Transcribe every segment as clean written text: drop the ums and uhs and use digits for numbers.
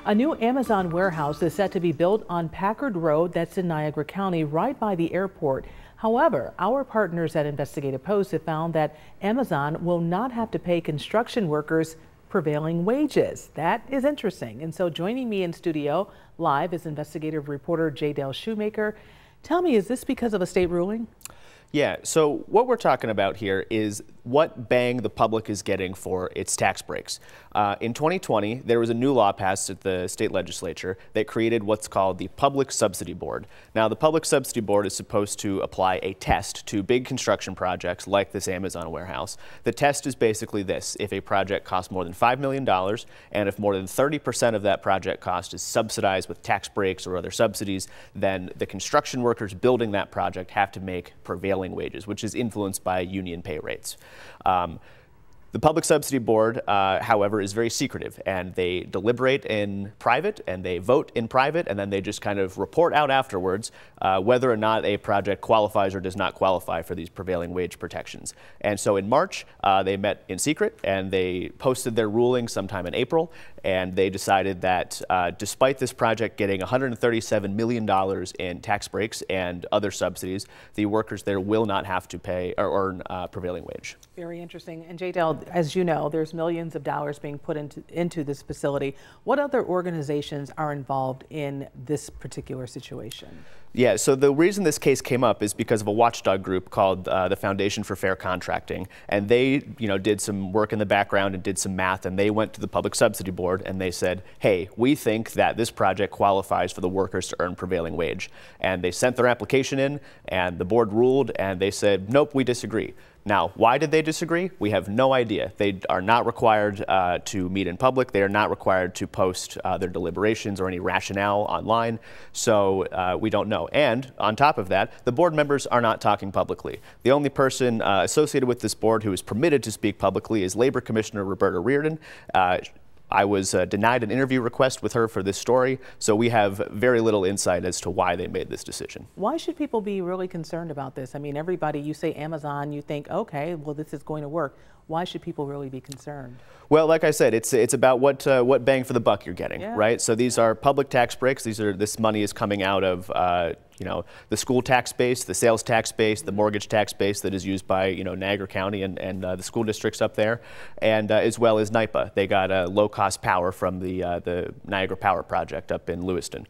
A new Amazon warehouse is set to be built on Packard Road, that's in Niagara County, right by the airport. However, our partners at Investigative Post have found that Amazon will not have to pay construction workers prevailing wages. That is interesting. And so joining me in studio live is investigative reporter J. Shoemaker. Tell me, is this because of a state ruling? Yeah, so what we're talking about here is what bang the public is getting for its tax breaks. In 2020, there was a new law passed at the state legislature that created what's called the Public Subsidy Board. Now, the Public Subsidy Board is supposed to apply a test to big construction projects like this Amazon warehouse. The test is basically this: if a project costs more than $5 million and if more than 30% of that project cost is subsidized with tax breaks or other subsidies, then the construction workers building that project have to make prevailing wages, which is influenced by union pay rates. The Public Subsidy Board, however, is very secretive, and they deliberate in private and they vote in private, and then they just kind of report out afterwards whether or not a project qualifies or does not qualify for these prevailing wage protections. And so in March, they met in secret and they posted their ruling sometime in April, and they decided that despite this project getting $137 million in tax breaks and other subsidies, the workers there will not have to pay or earn prevailing wage. Very interesting. And J-Del, as you know, there's millions of dollars being put into this facility. What other organizations are involved in this particular situation? Yeah, so the reason this case came up is because of a watchdog group called the Foundation for Fair Contracting, and they, did some work in the background and did some math, and they went to the Public Subsidy Board and they said, hey, we think that this project qualifies for the workers to earn prevailing wage. And they sent their application in, and the board ruled, and they said, nope, we disagree. Now, why did they disagree? We have no idea. They are not required to meet in public. They are not required to post their deliberations or any rationale online, so we don't know. And on top of that, the board members are not talking publicly. The only person associated with this board who is permitted to speak publicly is Labor Commissioner Roberta Reardon. I was denied an interview request with her for this story, so we have very little insight as to why they made this decision. Why should people be really concerned about this? I mean, everybody, you say Amazon, you think, okay, well, this is going to work. Why should people really be concerned? Well, like I said, it's about what bang for the buck you're getting, right? So these are public tax breaks. This money is coming out of the school tax base, the sales tax base, the mortgage tax base that is used by Niagara County and the school districts up there, and as well as NYPA. They got low-cost power from the Niagara Power Project up in Lewiston.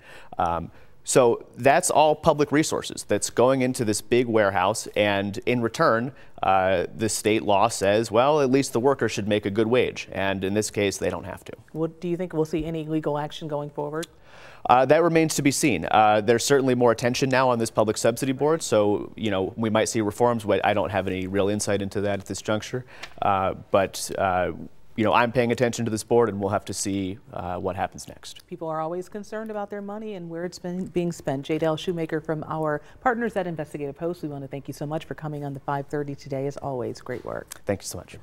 So that's all public resources that's going into this big warehouse, and in return, the state law says, well, at least the worker should make a good wage, and in this case, they don't have to. Do you think we'll see any legal action going forward? That remains to be seen. There's certainly more attention now on this Public Subsidy Board, so we might see reforms. I don't have any real insight into that at this juncture, but I'm paying attention to this board, and we'll have to see what happens next. People are always concerned about their money and where it's being spent. J. Shoemaker from our partners at Investigative Post, we want to thank you so much for coming on the 5:30 today. As always, great work. Thank you so much.